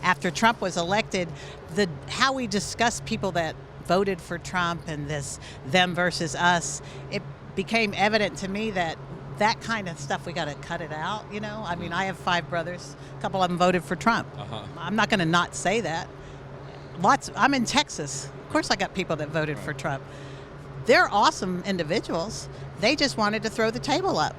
after Trump was elected, how we discussed people that voted for Trump and this them versus us, it became evident to me that kind of stuff, we got to cut it out, you know? I mean, I have 5 brothers. A couple of them voted for Trump. I'm not going to not say that. I'm in Texas. Of course I got people that voted for Trump. They're awesome individuals. They just wanted to throw the table up.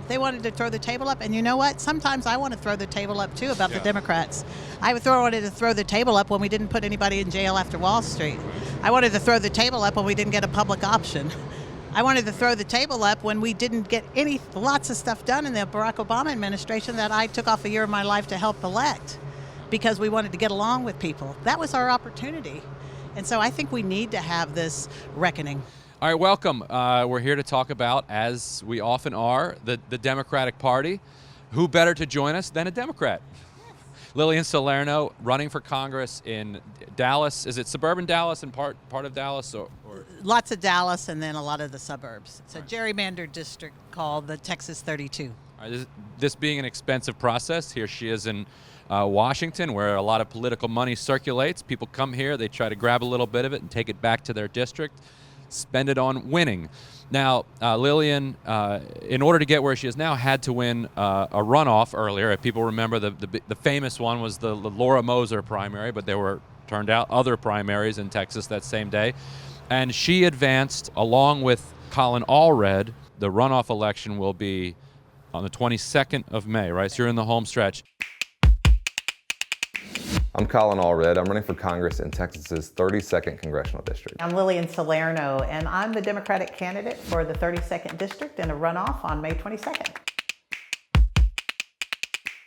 They wanted to throw the table up, and you know what? Sometimes I want to throw the table up, too, about the Democrats. I wanted to throw the table up when we didn't put anybody in jail after Wall Street. I wanted to throw the table up when we didn't get a public option. I wanted to throw the table up when we didn't get lots of stuff done in the Barack Obama administration that I took off a year of my life to help elect because we wanted to get along with people. That was our opportunity. And so I think we need to have this reckoning. All right, welcome. We're here to talk about, as we often are, the Democratic Party. Who better to join us than a Democrat? Lillian Salerno, running for Congress in Dallas. Is it suburban Dallas and part of Dallas? Or? Lots of Dallas and then a lot of the suburbs. It's a gerrymandered district called the Texas 32. All right, this being an expensive process, here she is in Washington, where a lot of political money circulates. People come here, they try to grab a little bit of it and take it back to their district, spend it on winning. Now, Lillian, in order to get where she is now, had to win a runoff earlier. If people remember, the famous one was the Laura Moser primary, but there were, turned out, other primaries in Texas that same day. And she advanced along with Colin Allred. The runoff election will be on the 22nd of May, right? So you're in the home stretch. I'm Colin Allred. I'm running for Congress in Texas's 32nd Congressional District. I'm Lillian Salerno, and I'm the Democratic candidate for the 32nd District in a runoff on May 22nd.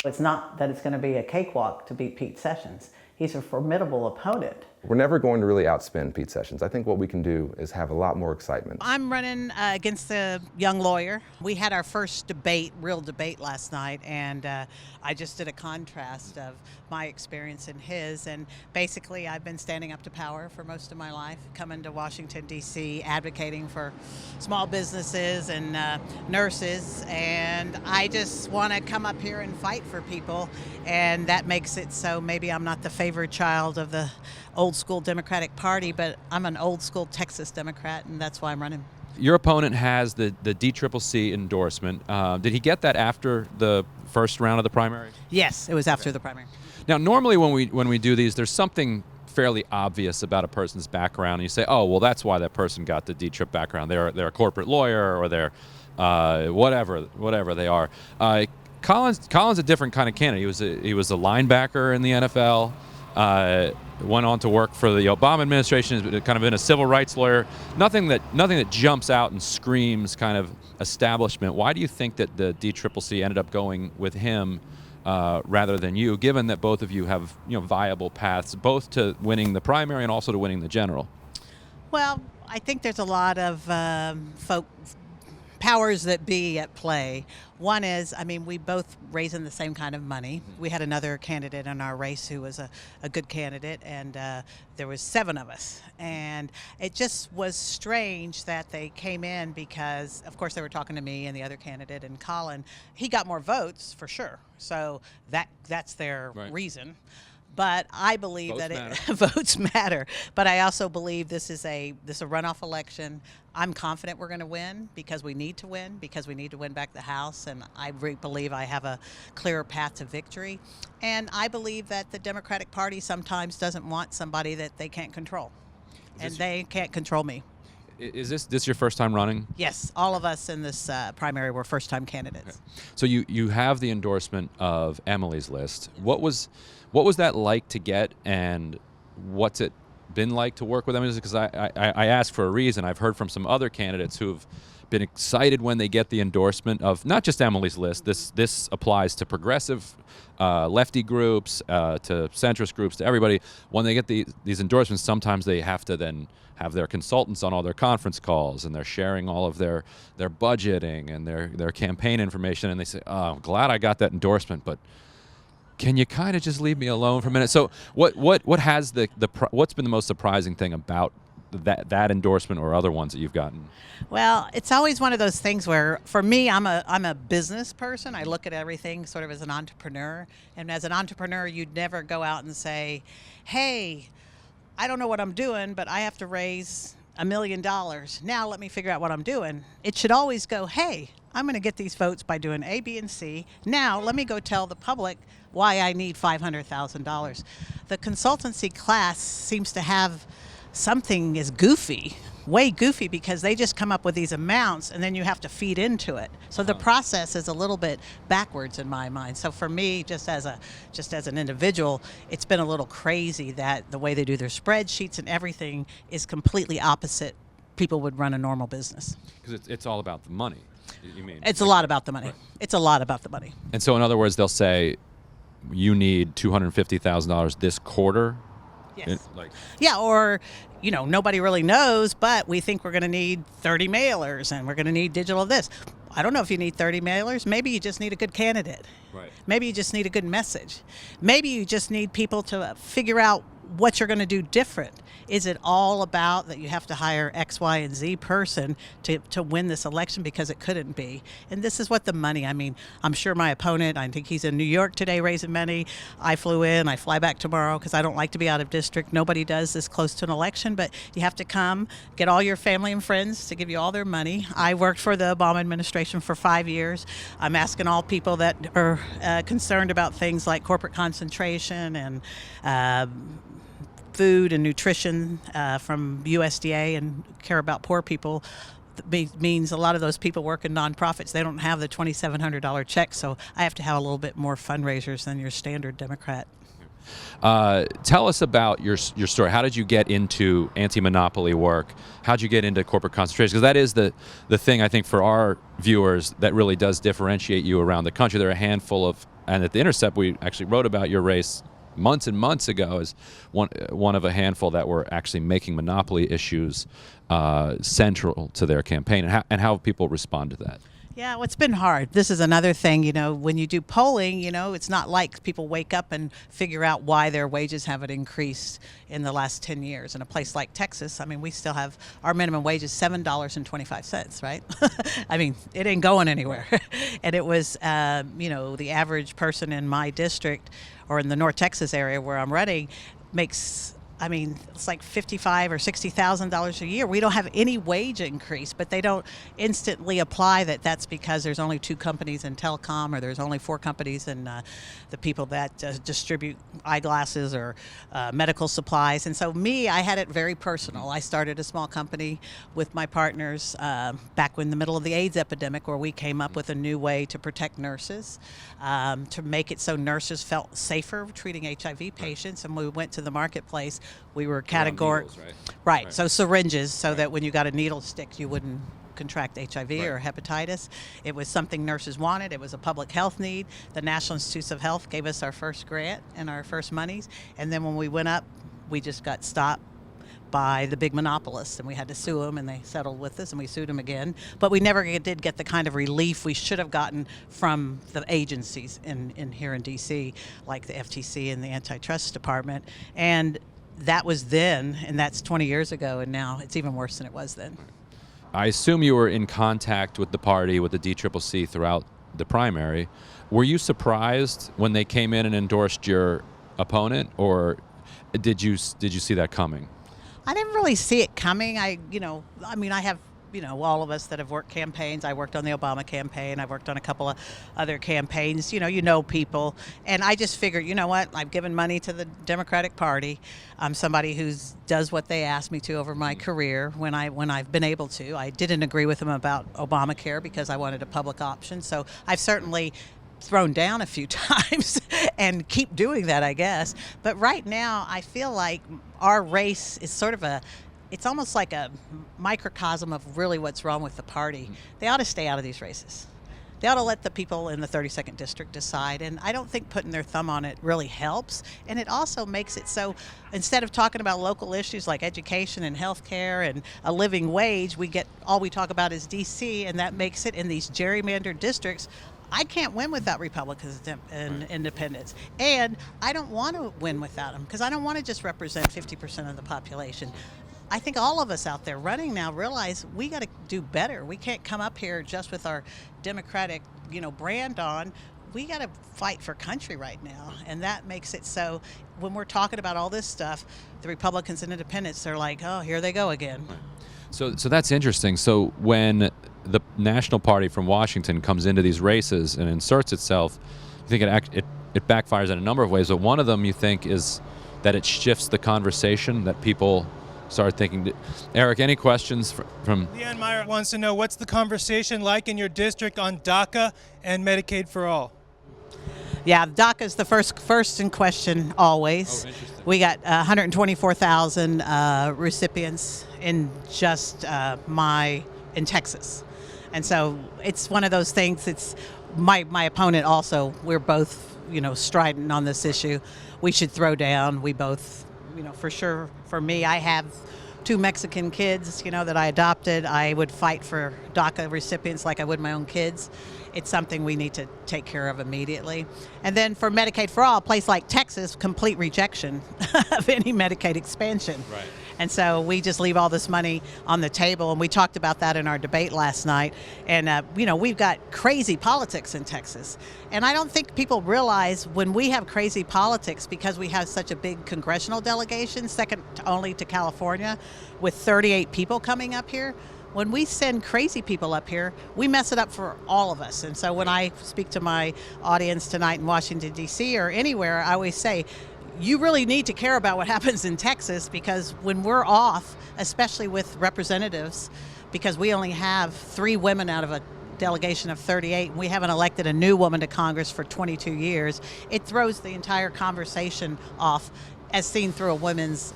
It's not that it's going to be a cakewalk to beat Pete Sessions. He's a formidable opponent. We're never going to really outspin Pete Sessions. I think what we can do is have a lot more excitement. I'm running against a young lawyer. We had our first real debate last night, and I just did a contrast of my experience and his. And basically, I've been standing up to power for most of my life, coming to Washington, D.C., advocating for small businesses and nurses. And I just want to come up here and fight for people. And that makes it so maybe I'm not the favored child of the old school Democratic Party, but I'm an old school Texas Democrat, and that's why I'm running. Your opponent has the DCCC endorsement. Did he get that after the first round of the primary? Yes, it was after the primary. Now, normally when we do these, there's something fairly obvious about a person's background, and you say, oh, well, that's why that person got the DCCC background. They're a corporate lawyer, or they're whatever they are. Colin's a different kind of candidate. He was a linebacker in the NFL. Went on to work for the Obama administration, has kind of been a civil rights lawyer. Nothing that jumps out and screams kind of establishment. Why do you think that the DCCC ended up going with him rather than you, given that both of you have viable paths, both to winning the primary and also to winning the general? Well, I think there's a lot of powers that be at play. One is, we both raising the same kind of money. We had another candidate in our race who was a good candidate, and there was 7 of us. And it just was strange that they came in because, of course, they were talking to me and the other candidate, and Colin. He got more votes, for sure. So that's their reason. But I believe votes matter. But I also believe this is a runoff election. I'm confident we're going to win because we need to win, because we need to win back the House. And I believe I have a clearer path to victory. And I believe that the Democratic Party sometimes doesn't want somebody that they can't control. And they can't control me. Is this your first time running? Yes, all of us in this primary were first-time candidates. Okay. So you have the endorsement of Emily's list. What was that like to get, and what's it been like to work with Emily? Because I ask for a reason. I've heard from some other candidates who've been excited when they get the endorsement of not just Emily's list. This applies to progressive lefty groups, to centrist groups, to everybody. When they get these endorsements, sometimes they have to then have their consultants on all their conference calls, and they're sharing all of their budgeting and their campaign information, and they say, oh, I'm glad I got that endorsement, but can you kind of just leave me alone for a minute? So what's been the most surprising thing about that endorsement or other ones that you've gotten? Well, it's always one of those things where, for me, I'm a business person. I look at everything sort of as an entrepreneur. And as an entrepreneur, you'd never go out and say, hey, I don't know what I'm doing, but I have to raise $1 million. Now let me figure out what I'm doing. It should always go, hey, I'm going to get these votes by doing A, B, and C. Now let me go tell the public why I need $500,000. The consultancy class seems to have something is goofy, way goofy, because they just come up with these amounts and then you have to feed into it. So the process is a little bit backwards in my mind. So for me, just as an individual, it's been a little crazy that the way they do their spreadsheets and everything is completely opposite people would run a normal business. Because it's all about the money. You mean? It's a lot about the money. Right. It's a lot about the money. And so, in other words, they'll say, you need $250,000 this quarter. Yes. Yeah, or, nobody really knows, but we think we're going to need 30 mailers and we're going to need digital this. I don't know if you need 30 mailers. Maybe you just need a good candidate. Right. Maybe you just need a good message. Maybe you just need people to figure out what you're going to do different. Is it all about that you have to hire X, Y, and Z person to win this election? Because it couldn't be. And this is what the money, I'm sure my opponent, I think he's in New York today raising money. I flew in, I fly back tomorrow because I don't like to be out of district. Nobody does this close to an election, but you have to come, get all your family and friends to give you all their money. I worked for the Obama administration for 5 years. I'm asking all people that are concerned about things like corporate concentration and food and nutrition from USDA and care about poor people. Means a lot of those people work in nonprofits. They don't have the $2,700 check, so I have to have a little bit more fundraisers than your standard Democrat. Tell us about your story. How did you get into anti-monopoly work? How did you get into corporate concentration? Because that is the thing, I think, for our viewers that really does differentiate you around the country. There are a handful of, and at The Intercept we actually wrote about your race months and months ago as one of a handful that were actually making monopoly issues central to their campaign, and how people respond to that. Yeah, well, it's been hard. This is another thing, when you do polling, it's not like people wake up and figure out why their wages haven't increased in the last 10 years. In a place like Texas, we still have our minimum wage is $7.25, right? It ain't going anywhere. And it was, the average person in my district or in the North Texas area where I'm running makes, it's like $55,000 or $60,000 a year. We don't have any wage increase, but they don't instantly apply that's because there's only 2 companies in telecom, or there's only 4 companies in the people that distribute eyeglasses or medical supplies. And so I had it very personal. I started a small company with my partners back in the middle of the AIDS epidemic, where we came up with a new way to protect nurses, to make it so nurses felt safer treating HIV patients. And we went to the marketplace. We were categorical, right? So syringes, so that when you got a needle stick, you wouldn't contract HIV or hepatitis. It was something nurses wanted. It was a public health need. The National Institutes of Health gave us our first grant and our first monies. And then when we went up, we just got stopped by the big monopolists, and we had to sue them, and they settled with us, and we sued them again. But we never did get the kind of relief we should have gotten from the agencies in here in D.C., like the FTC and the Antitrust Department. And that was then, and that's 20 years ago, and now it's even worse than it was then. I assume you were in contact with the party, with the DCCC throughout the primary. Were you surprised when they came in and endorsed your opponent, or did you see that coming? I didn't really see it coming. I have all of us that have worked campaigns. I worked on the Obama campaign. I worked on a couple of other campaigns. People. And I just figured, what? I've given money to the Democratic Party. I'm somebody who does what they asked me to over my career when I've been able to. I didn't agree with them about Obamacare because I wanted a public option. So I've certainly thrown down a few times and keep doing that, I guess. But right now, I feel like our race is sort of it's almost like a microcosm of really what's wrong with the party. They ought to stay out of these races. They ought to let the people in the 32nd District decide, and I don't think putting their thumb on it really helps. And it also makes it so, instead of talking about local issues like education and health care and a living wage, all we talk about is D.C., and that makes it in these gerrymandered districts. I can't win without Republicans and independents. And I don't want to win without them, because I don't want to just represent 50% of the population. I think all of us out there running now realize we got to do better. We can't come up here just with our Democratic, brand on. We got to fight for country right now, and that makes it so when we're talking about all this stuff, the Republicans and Independents are like, oh, here they go again. So that's interesting. So when the National Party from Washington comes into these races and inserts itself, you think it backfires in a number of ways. But one of them you think is that it shifts the conversation, that people start thinking. Eric, any questions from? Leanne Meyer wants to know, what's the conversation like in your district on DACA and Medicaid for all? Yeah, DACA is the first in question always. Oh, interesting. We got 124,000 recipients in just in Texas, and so it's one of those things. It's my opponent also. We're both strident on this issue. We should throw down. We both, for sure. For me, I have 2 Mexican kids, that I adopted. I would fight for DACA recipients like I would my own kids. It's something we need to take care of immediately. And then for Medicaid for all, a place like Texas, complete rejection of any Medicaid expansion. Right. And so we just leave all this money on the table, and we talked about that in our debate last night. And, we've got crazy politics in Texas. And I don't think people realize when we have crazy politics, because we have such a big congressional delegation, second only to California, with 38 people coming up here, when we send crazy people up here, we mess it up for all of us. And so when I speak to my audience tonight in Washington, D.C. or anywhere, I always say, you really need to care about what happens in Texas, because when we're off, especially with representatives, because we only have 3 women out of a delegation of 38, and we haven't elected a new woman to Congress for 22 years, it throws the entire conversation off as seen through a woman's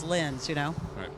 lens, Right.